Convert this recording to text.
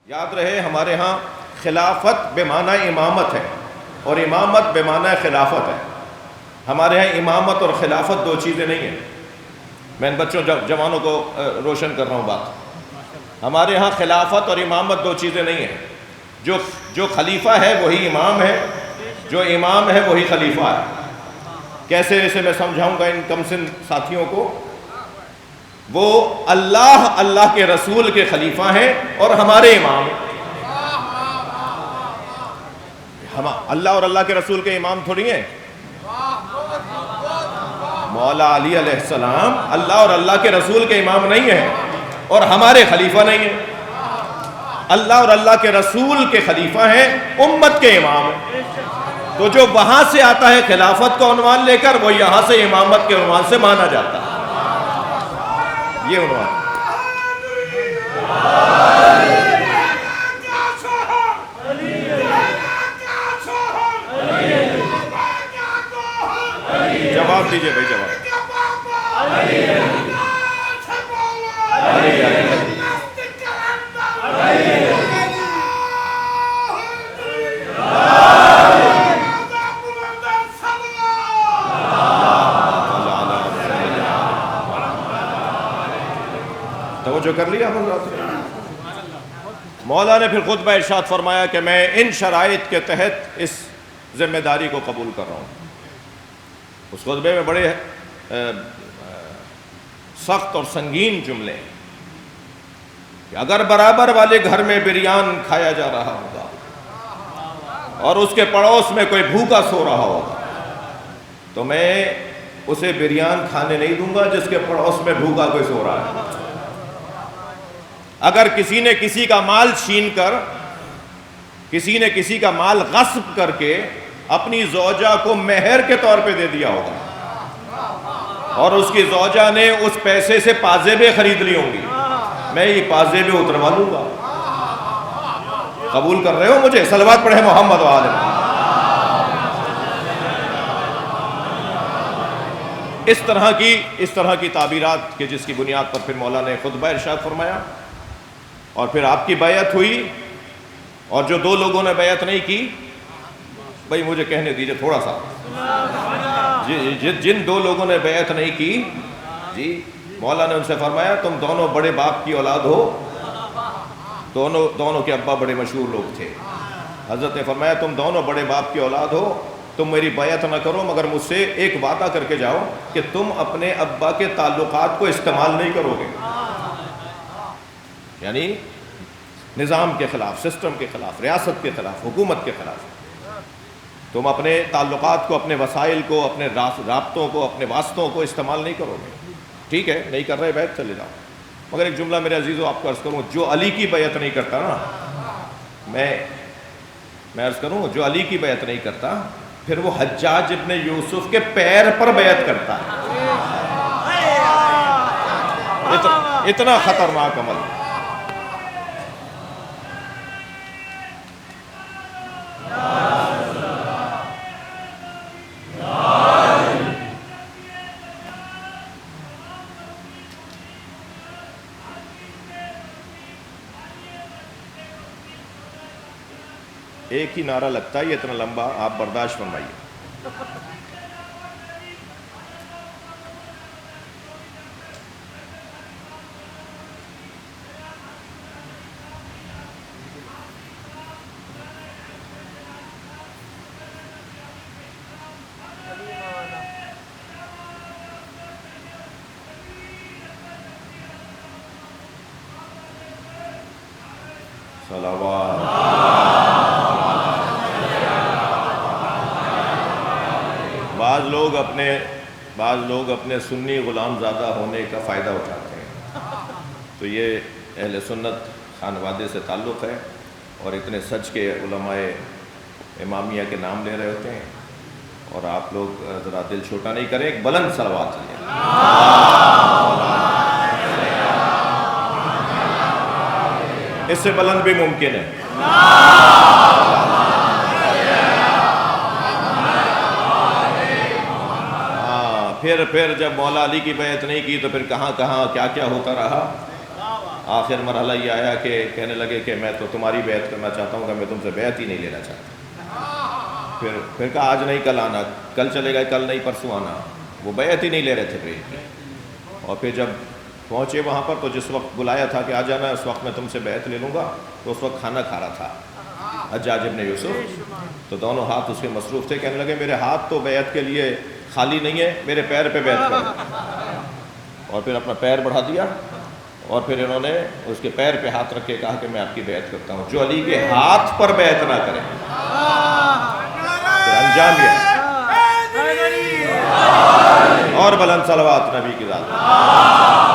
یاد رہے ہمارے ہاں خلافت بے معنی امامت ہے اور امامت بے معنی خلافت ہے. ہمارے ہاں امامت اور خلافت دو چیزیں نہیں ہیں. میں ان بچوں جوانوں کو روشن کر رہا ہوں بات. ہمارے ہاں خلافت اور امامت دو چیزیں نہیں ہیں. جو خلیفہ ہے وہی امام ہے، جو امام ہے وہی خلیفہ ہے. کیسے اسے میں سمجھاؤں گا ان کم سن ساتھیوں کو؟ وہ اللہ کے رسول کے خلیفہ ہیں اور ہمارے امام. اللہ اور اللہ کے رسول کے امام تھوڑی ہیں. مولا علی علیہ السلام اللہ اور اللہ کے رسول کے امام نہیں ہیں اور ہمارے خلیفہ نہیں ہیں. اللہ اور اللہ کے رسول کے خلیفہ ہیں، امت کے امام ہیں. تو جو وہاں سے آتا ہے خلافت کا عنوان لے کر، وہ یہاں سے امامت کے عنوان سے مانا جاتا ہے. یہ عنوان. جواب دیجئے بھائی، جواب. توجہ کر لیا حضرات نے؟ مولا نے پھر خطبہ ارشاد فرمایا کہ میں ان شرائط کے تحت اس ذمہ داری کو قبول کر رہا ہوں. اس خطبے میں بڑے سخت اور سنگین جملے ہیں کہ اگر برابر والے گھر میں بریان کھایا جا رہا ہوگا اور اس کے پڑوس میں کوئی بھوکا سو رہا ہوگا تو میں اسے بریان کھانے نہیں دوں گا جس کے پڑوس میں بھوکا کوئی سو رہا ہے. اگر کسی نے کسی کا مال چھین کر، کسی نے کسی کا مال غصب کر کے اپنی زوجہ کو مہر کے طور پہ دے دیا ہوگا اور اس کی زوجہ نے اس پیسے سے پازیبیں خرید لی ہوں گی، میں یہ پازیبیں اتروا لوں گا. قبول کر رہے ہو مجھے؟ صلوات پڑھے محمد و آل محمد. اس طرح کی تعبیرات کہ جس کی بنیاد پر پھر مولا نے خطبہ ارشاد فرمایا اور پھر آپ کی بیعت ہوئی. اور جو دو لوگوں نے بیعت نہیں کی، بھائی مجھے کہنے دیجئے تھوڑا سا، جن دو لوگوں نے بیعت نہیں کی، جی مولا نے ان سے فرمایا تم دونوں بڑے باپ کی اولاد ہو، دونوں کے ابا بڑے مشہور لوگ تھے. حضرت نے فرمایا تم دونوں بڑے باپ کی اولاد ہو، تم میری بیعت نہ کرو مگر مجھ سے ایک وعدہ کر کے جاؤ کہ تم اپنے ابا کے تعلقات کو استعمال نہیں کرو گے. یعنی نظام کے خلاف، سسٹم کے خلاف، ریاست کے خلاف، حکومت کے خلاف تم اپنے تعلقات کو، اپنے وسائل کو، اپنے رابطوں کو، اپنے واسطوں کو استعمال نہیں کرو گے. ٹھیک ہے، نہیں کر رہے بیعت، چلے جاؤ. مگر ایک جملہ میرے عزیزو آپ کو عرض کروں، جو علی کی بیعت نہیں کرتا نا، میں عرض کروں جو علی کی بیعت نہیں کرتا، پھر وہ حجاج ابن یوسف کے پیر پر بیعت کرتا ہے. اتنا خطرناک عمل. ایک ہی نعرہ لگتا ہے، یہ اتنا لمبا آپ برداشت فرمائیے. صلوات. بعض لوگ اپنے سنی غلام زادہ ہونے کا فائدہ اٹھاتے ہیں. تو یہ اہل سنت خانوادے سے تعلق ہے اور اتنے سچ کے علماء امامیہ کے نام لے رہے ہوتے ہیں اور آپ لوگ ذرا دل چھوٹا نہیں کریں، ایک بلند صلوات لیں. اس سے بلند بھی ممکن ہے. پھر جب مولا علی کی بیعت نہیں کی تو پھر کہاں کہاں کیا کیا ہوتا رہا. آخر مرحلہ یہ آیا کہ کہنے لگے کہ میں تو تمہاری بیعت کرنا چاہتا ہوں کہ میں تم سے بیعت ہی نہیں لینا چاہتا. پھر کہا آج نہیں کل آنا, کل چلے گئے کل نہیں پرسوں آنا. وہ بیعت ہی نہیں لے رہے تھے پھر. اور پھر جب پہنچے وہاں پر تو جس وقت بلایا تھا کہ آ جانا اس وقت میں تم سے بیعت لے لوں گا, تو اس وقت کھانا کھا رہا تھا حجاج ابن یوسف. تو دونوں ہاتھ اس کے مصروف تھے. کہنے لگے میرے ہاتھ تو بیعت کے لیے خالی نہیں ہے, میرے پیر پہ بیعت کرو. اور پھر اپنا پیر بڑھا دیا اور پھر انہوں نے اس کے پیر پہ ہاتھ رکھ کے کہا کہ میں آپ کی بیعت کرتا ہوں. جو علی کے ہاتھ پر بیعت نہ کرے پھر انجام یہ. اور بلند صلوات نبی کی ذات.